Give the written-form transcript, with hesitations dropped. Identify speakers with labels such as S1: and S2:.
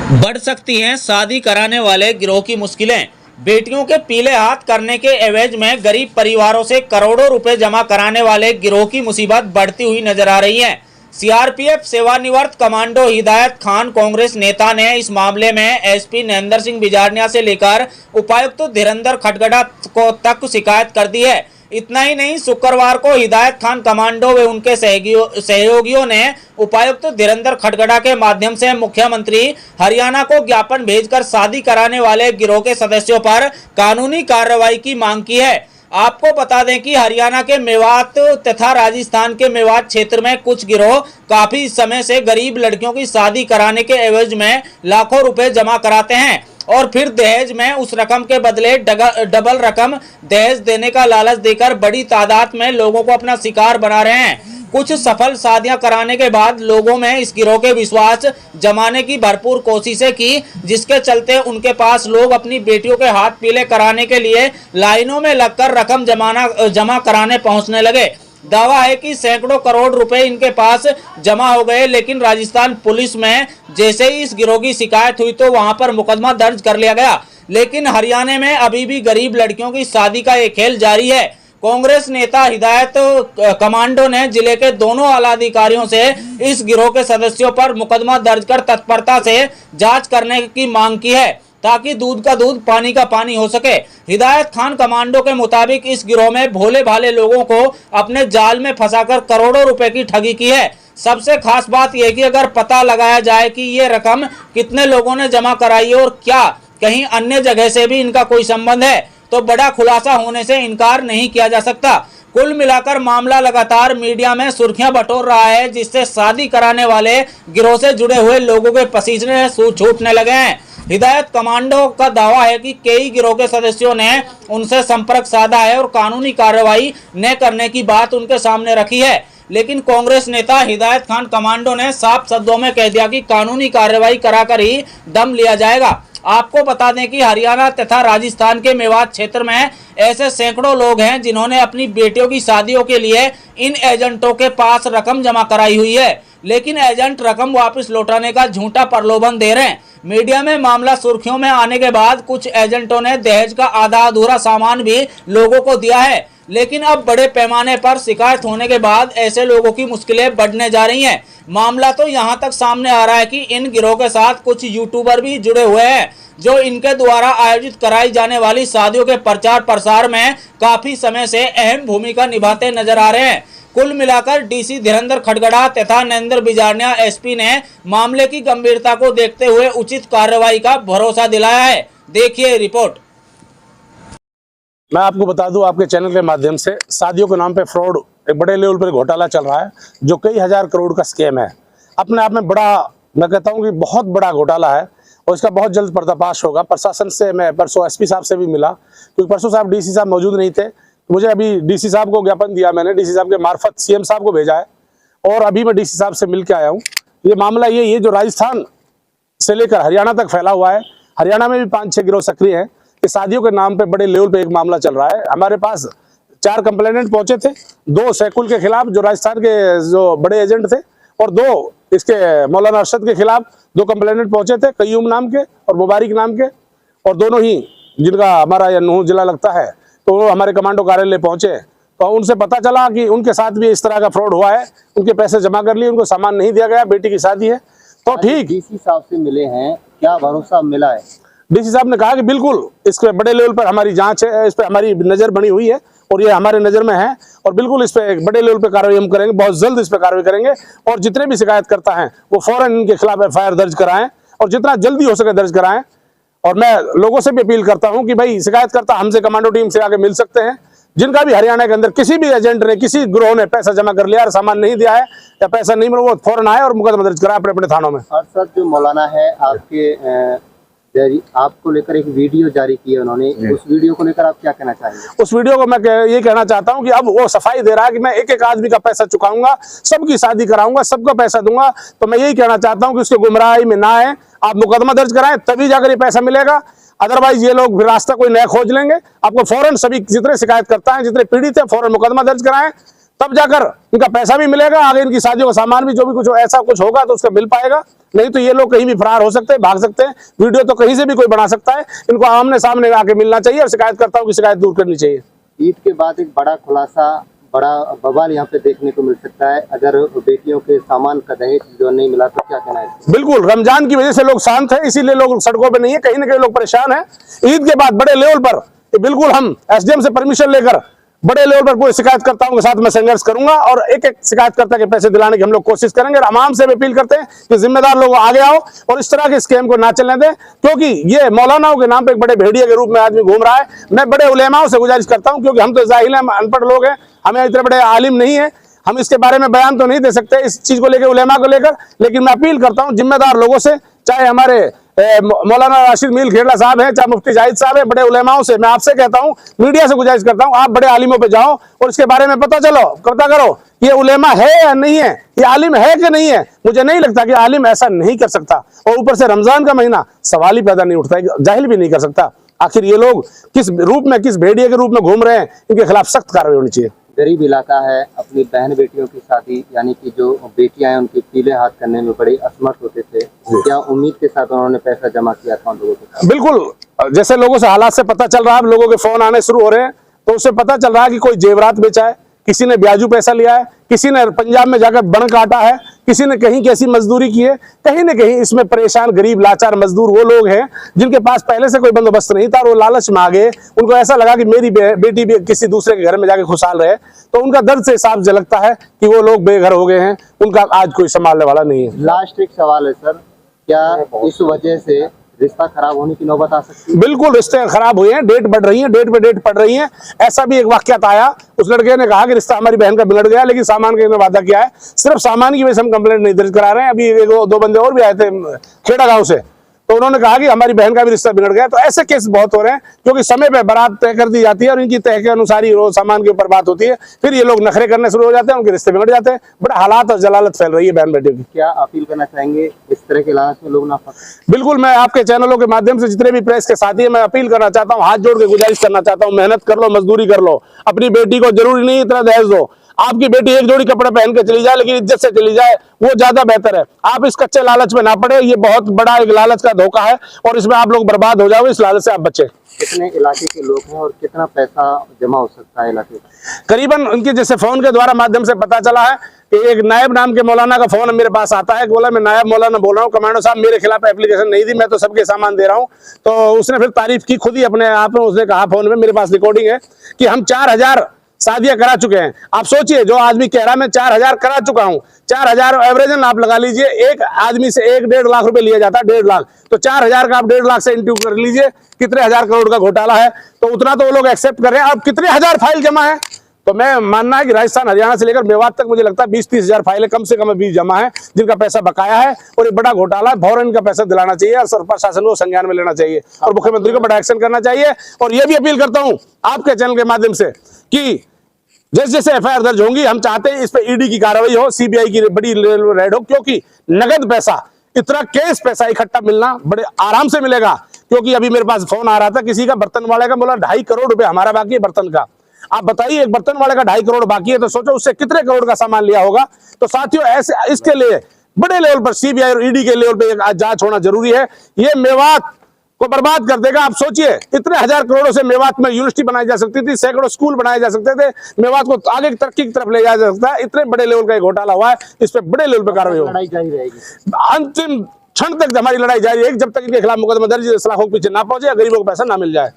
S1: बढ़ सकती हैं शादी कराने वाले गिरोह की मुश्किलें। बेटियों के पीले हाथ करने के एवज में गरीब परिवारों से करोड़ों रुपए जमा कराने वाले गिरोह की मुसीबत बढ़ती हुई नजर आ रही है। सीआरपीएफ सेवानिवृत्त कमांडो हिदायत खान कांग्रेस नेता ने इस मामले में एसपी नरेंद्र सिंह बिजारनिया से लेकर उपायुक्त धीरेंद्र खटगड़ा को तक शिकायत कर दी है। इतना ही नहीं, शुक्रवार को हिदायत खान कमांडो व उनके सहयोगियों ने उपायुक्त धीरेंद्र खटगड़ा के माध्यम से मुख्यमंत्री हरियाणा को ज्ञापन भेजकर शादी कराने वाले गिरोह के सदस्यों पर कानूनी कार्रवाई की मांग की है। आपको बता दें कि हरियाणा के मेवात तथा राजस्थान के मेवात क्षेत्र में कुछ गिरोह काफी समय से गरीब लड़कियों की शादी कराने के एवज में लाखों रुपए जमा कराते हैं और फिर दहेज में उस रकम के बदले डबल रकम दहेज देने का लालच देकर बड़ी तादाद में लोगों को अपना शिकार बना रहे हैं। कुछ सफल शादियां कराने के बाद लोगों में इस गिरोह के विश्वास जमाने की भरपूर कोशिशें की, जिसके चलते उनके पास लोग अपनी बेटियों के हाथ पीले कराने के लिए लाइनों में लगकर रकम जमा कराने पहुंचने लगे। दावा है कि सैकड़ों करोड़ रुपए इनके पास जमा हो गए, लेकिन राजस्थान पुलिस में जैसे ही इस गिरोह की शिकायत हुई तो वहां पर मुकदमा दर्ज कर लिया गया। लेकिन हरियाणा में अभी भी गरीब लड़कियों की शादी का ये खेल जारी है। कांग्रेस नेता हिदायत कमांडो ने जिले के दोनों आला अधिकारियों से इस गिरोह के सदस्यों पर मुकदमा दर्ज कर तत्परता से जांच करने की मांग की है, ताकि दूध का दूध पानी का पानी हो सके। हिदायत खान कमांडो के मुताबिक इस गिरोह में भोले भाले लोगों को अपने जाल में फंसाकर करोड़ों रुपए की ठगी की है। सबसे खास बात यह कि अगर पता लगाया जाए कि ये रकम कितने लोगों ने जमा कराई है और क्या कहीं अन्य जगह से भी इनका कोई संबंध है, तो बड़ा खुलासा होने से इनकार नहीं किया जा सकता। कुल मिलाकर मामला लगातार मीडिया में सुर्खियां बटोर रहा है, जिससे शादी कराने वाले गिरोह से जुड़े हुए लोगों के पसीने छूटने लगे हैं। हिदायत कमांडो का दावा है कि कई गिरोह के सदस्यों ने उनसे संपर्क साधा है और कानूनी कार्रवाई न करने की बात उनके सामने रखी है, लेकिन कांग्रेस नेता हिदायत खान कमांडो ने साफ शब्दों में कह दिया कि कानूनी कार्रवाई कराकर ही दम लिया जाएगा। आपको बता दें कि हरियाणा तथा राजस्थान के मेवात क्षेत्र में ऐसे सैकड़ों लोग हैं जिन्होंने अपनी बेटियों की शादियों के लिए इन एजेंटों के पास रकम जमा कराई हुई है, लेकिन एजेंट रकम वापस लौटाने का झूठा प्रलोभन दे रहे हैं। मीडिया में मामला सुर्खियों में आने के बाद कुछ एजेंटों ने दहेज का आधा अधूरा सामान भी लोगों को दिया है, लेकिन अब बड़े पैमाने पर शिकायत होने के बाद ऐसे लोगों की मुश्किलें बढ़ने जा रही हैं। मामला तो यहां तक सामने आ रहा है कि इन गिरोह के साथ कुछ यूट्यूबर भी जुड़े हुए हैं, जो इनके द्वारा आयोजित कराई जाने वाली शादियों के प्रचार प्रसार में काफी समय से अहम भूमिका निभाते नजर आ रहे हैं। कुल मिलाकर डीसी धीरेंद्र खटगड़ा तथा नरेंद्र बिजारनिया एसपी ने मामले की गंभीरता को देखते हुए उचित कार्रवाई का भरोसा दिलाया है। देखिए रिपोर्ट।
S2: मैं आपको बता दूं, आपके चैनल के माध्यम से शादियों के नाम पे फ्रॉड, एक बड़े लेवल पर घोटाला चल रहा है, जो कई हजार करोड़ का स्कैम है। अपने आप में बड़ा, मैं कहता हूं कि बहुत बड़ा घोटाला है और इसका बहुत जल्द पर्दाफाश होगा। प्रशासन से मैं परसों एसपी साहब से भी मिला, क्योंकि परसों साहब डीसी साहब मौजूद नहीं थे। मुझे अभी डीसी साहब को ज्ञापन दिया, मैंने डीसी साहब के मार्फत सीएम साहब को भेजा है और अभी मैं डीसी साहब से मिल के आया हूँ। ये मामला ये जो राजस्थान से लेकर हरियाणा तक फैला हुआ है, हरियाणा में भी 5-6 गिरोह सक्रिय हैं। कि शादियों के नाम पे बड़े लेवल पे एक मामला चल रहा है। हमारे पास 4 कंप्लेनेंट पहुंचे थे, 2 सैकुल के खिलाफ जो राजस्थान के जो बड़े एजेंट थे, और 2 इसके मौलाना अरशद के खिलाफ 2 कंप्लेनेंट पहुंचे थे, कयूम नाम के और मुबारिक नाम के, और दोनों ही जिनका हमारा यह नूह जिला लगता है, तो वो हमारे कमांडो कार्यालय पहुंचे। तो उनसे पता चला कि उनके साथ भी इस तरह का फ्रॉड हुआ है, उनके पैसे जमा कर लिए, उनको सामान नहीं दिया गया, बेटी की शादी है। तो ठीक
S3: डीसी साहब से मिले हैं, क्या भरोसा मिला है?
S2: डीसी साहब ने कहा कि बिल्कुल इसके बड़े लेवल पर हमारी जांच है, इस पर हमारी नजर बनी हुई है और ये हमारे नजर में है, और बिल्कुल इस पे बड़े लेवल पे कार्रवाई हम करेंगे, बहुत जल्द इस पे कार्रवाई करेंगे। और जितने भी शिकायत करता है वो फौरन इनके खिलाफ एफआईआर दर्ज कराएं और जितना जल्दी हो सके दर्ज कराएं। और मैं लोगों से भी अपील करता हूं कि भाई शिकायत करता हमसे कमांडो टीम से आके मिल सकते हैं। जिनका भी हरियाणा के अंदर किसी भी एजेंट ने, किसी गिरोह ने पैसा जमा कर लिया और सामान नहीं दिया है या पैसा नहीं मिला, वो फौरन आए और मुकदमा दर्ज कराए अपने अपने थानों में।
S3: अरशद जो मौलाना है आपको लेकर एक वीडियो जारी की है उन्होंने, उस वीडियो को लेकर आप क्या कहना चाहेंगे?
S2: उस वीडियो को मैं ये कहना चाहता हूं कि अब वो सफाई दे रहा है कि मैं एक एक आदमी का पैसा चुकाऊंगा, सबकी शादी कराऊंगा, सबका पैसा दूंगा। तो मैं यही कहना चाहता हूं कि उसके गुमराही में ना आए, आप मुकदमा दर्ज कराएं, तभी जाकर ये पैसा मिलेगा। अदरवाइज ये लोग फिर रास्ता कोई नया खोज लेंगे। आपको फौरन सभी जितने शिकायत करता है, जितने पीड़ित है, फौरन मुकदमा दर्ज कराएं, तब जाकर इनका पैसा भी मिलेगा, आगे इनकी शादियों का सामान भी, जो भी कुछ ऐसा कुछ होगा तो उसका मिल पाएगा। नहीं तो ये लोग कहीं भी फरार हो सकते हैं, भाग सकते हैं। वीडियो तो कहीं से भी कोई बना सकता है। इनको आमने सामने आके मिलना चाहिए और शिकायतकर्ताओं की शिकायत दूर करनी चाहिए।
S3: ईद के बाद एक बड़ा खुलासा, बड़ा बवाल यहाँ पे देखने को मिल सकता है। अगर बेटियों के सामान का दहेज जो नहीं मिला तो क्या कहना है?
S2: बिल्कुल, रमजान की वजह से लोग शांत है, इसीलिए लोग सड़कों पे नहीं है, कहीं ना कहीं लोग परेशान है। ईद के बाद बड़े लेवल पर बिल्कुल हम एसडीएम से परमिशन लेकर बड़े लेवल पर पूरे शिकायतकर्ताओं के साथ मैं संघर्ष करूंगा और एक एक शिकायतकर्ता के पैसे दिलाने की हम लोग कोशिश करेंगे। और आवाम से भी अपील करते हैं कि जिम्मेदार लोग आगे आओ और इस तरह के स्कैम को ना चलने दें, क्योंकि ये मौलानाओं के नाम पे एक बड़े भेड़िए के रूप में आदमी घूम रहा है। मैं बड़े उलेमाओं से गुजारिश करता हूं, क्योंकि हम तो जाहिल हैं, अनपढ़ लोग हैं, हमें इतने बड़े आलिम नहीं है, हम इसके बारे में बयान तो नहीं दे सकते इस चीज को लेकर, उलेमा को लेकर। लेकिन मैं अपील करता हूं जिम्मेदार लोगों से, चाहे हमारे मौलाना राशिद मील खेड़ला साहब हैं, चाहे मुफ्ती जाहिद साहब हैं, बड़े उलेमाओं से मैं आपसे कहता हूं, मीडिया से गुजारिश करता हूं, आप बड़े आलिमों पे जाओ और इसके बारे में पता करो ये उलेमा है या नहीं है, ये आलिम है कि नहीं है। मुझे नहीं लगता कि आलिम ऐसा नहीं कर सकता। और ऊपर से रमजान का महीना, सवाल ही पैदा नहीं उठता, जाहिल भी नहीं कर सकता। आखिर ये लोग किस रूप में, किस भेड़िए के रूप में घूम रहे हैं, इनके खिलाफ सख्त कार्रवाई होनी चाहिए।
S3: गरीब इलाका है, अपनी बहन बेटियों की शादी, यानी कि जो बेटियां हैं उनके पीले हाथ करने में बड़े असमर्थ होते थे। क्या उम्मीद के साथ उन्होंने पैसा जमा किया था उन लोगों के साथ?
S2: बिल्कुल, जैसे लोगों से हालात से पता चल रहा है, अब लोगों के फोन आने शुरू हो रहे हैं, तो उससे पता चल रहा है कि कोई जेवरात बेचा है, किसी ने ब्याजू पैसा लिया है, किसी ने पंजाब में जाकर बण काटा है, किसी ने कहीं कैसी मजदूरी की है। कहीं ना कहीं इसमें परेशान गरीब लाचार मजदूर वो लोग हैं जिनके पास पहले से कोई बंदोबस्त नहीं था और वो लालच में आ गए। उनको ऐसा लगा कि मेरी बेटी भी किसी दूसरे के घर में जाके खुशहाल रहे, तो उनका दर्द से साफ झलकता है कि वो लोग बेघर हो गए हैं, उनका आज कोई संभालने वाला नहीं है।
S3: लास्ट एक सवाल है सर, क्या इस वजह से रिश्ता खराब होने की नौबत आ सकती है?
S2: बिल्कुल, रिश्ते खराब हुए हैं, डेट बढ़ रही है, डेट पे डेट पड़ रही है। ऐसा भी एक वाकया आया, उस लड़के ने कहा कि रिश्ता हमारी बहन का बिगड़ गया, लेकिन सामान का वादा किया है। सिर्फ सामान की वजह से हम कंप्लेंट नहीं दर्ज करा रहे हैं। अभी दो बंदे और भी आए थे खेड़ा गांव से, तो उन्होंने कहा कि हमारी बहन का भी रिश्ता बिगड़ गया। तो ऐसे केस बहुत हो रहे हैं, क्योंकि समय पे बारात तय कर दी जाती है और इनकी तय के अनुसार ही रोज सामान के ऊपर बात होती है, फिर ये लोग नखरे करने शुरू हो जाते हैं, उनके रिश्ते बिगड़ जाते हैं। बड़ा हालात और जलालत फैल रही है बहन बेटियों की।
S3: क्या अपील करना चाहेंगे इस तरह के लालच में लोग ना फंसे?
S2: बिल्कुल, मैं आपके चैनलों के माध्यम से जितने भी प्रेस के साथी हैं, मैं अपील करना चाहता हूँ, हाथ जोड़ के गुजारिश करना चाहता हूँ, मेहनत कर लो, मजदूरी कर लो, अपनी बेटी को जरूरी नहीं इतना दहेज दो। आपकी बेटी एक जोड़ी कपड़े पहन के चली जाए, लेकिन इज्जत से चली जाए, वो ज्यादा बेहतर है। आप इस कच्चे लालच में ना पड़े, ये बहुत बड़ा एक लालच का धोखा है और इसमें आप लोग बर्बाद हो जाओगे। इस लालच से आप बचे।
S3: कितने इलाके के लोग हैं और कितना पैसा जमा हो सकता है इलाके का?
S2: करीबन उनके जैसे फोन के द्वारा माध्यम से पता चला है कि एक नायब नाम के मौलाना का फोन मेरे पास आता है, बोला मैं नायब मौलाना बोल रहा हूँ, कमांडो साहब मेरे खिलाफ एप्लीकेशन नहीं दी, मैं तो सबके सामान दे रहा हूँ। तो उसने फिर तारीफ की खुद ही अपने आप में, उसने कहा फोन में, मेरे पास रिकॉर्डिंग है, कि हम 4000 शादियां करा चुके हैं। आप सोचिए, जो आदमी कह रहा मैं 4000 करा चुका हूं, 4000 एवरेजन आप लगा लीजिए, एक आदमी से 1-1.5 लाख रुपए लिया जाता है, 1.5 लाख, तो 4000 का आप 1.5 लाख से इंटू कर लीजिए, कितने हजार करोड़ का घोटाला है। तो उतना तो वो लोग एक्सेप्ट कर रहे हैं। अब कितने हजार फाइल जमा है, तो मैं मानना है कि राजस्थान हरियाणा से लेकर मेवात तक मुझे लगता है 20-30 हजार फाइलें कम से कम अभी जमा है, जिनका पैसा बकाया है और एक बड़ा घोटाला है। फौरन इनका पैसा दिलाना चाहिए और प्रशासन को संज्ञान में लेना चाहिए और मुख्यमंत्री को बड़ा एक्शन करना चाहिए। और यह भी अपील करता हूं आपके चैनल के माध्यम से कि जैसे जैसे एफआईआर दर्ज होंगी, हम चाहते हैं इस पे ईडी की कार्रवाई हो, सीबीआई की बड़ी रेड हो, क्योंकि नगद पैसा, इतना केस पैसा इकट्ठा मिलना बड़े आराम से मिलेगा। क्योंकि अभी मेरे पास फोन आ रहा था किसी का, बर्तन वाले का, बोला 2.5 करोड़ रुपए हमारा बाकी है बर्तन का। आप बताइए, एक बर्तन वाले का 2.5 करोड़ बाकी है, तो सोचो उससे कितने करोड़ का सामान लिया होगा। तो साथियों, ऐसे इसके लिए बड़े लेवल पर सीबीआई और ईडी के लेवल पे जांच होना जरूरी है। ये मेवात को बर्बाद कर देगा। आप सोचिए, इतने हजार करोड़ों से मेवात में यूनिवर्सिटी बनाई जा सकती थी, सैकड़ों स्कूल बनाए जा सकते थे, मेवात को आगे तरक्की की तरफ ले जाया जा सकता है। इतने बड़े लेवल का घोटाला हुआ है, इस पे बड़े लेवल पे कार्रवाई होगी,
S3: लड़ाई जारी रहेगी,
S2: अंतिम क्षण तक हमारी लड़ाई जारी रहेगी, जब तक इनके खिलाफ मुकदमा दर्ज, सलाखों के पीछे ना पहुंचे, गरीबों को पैसा ना मिल जाए।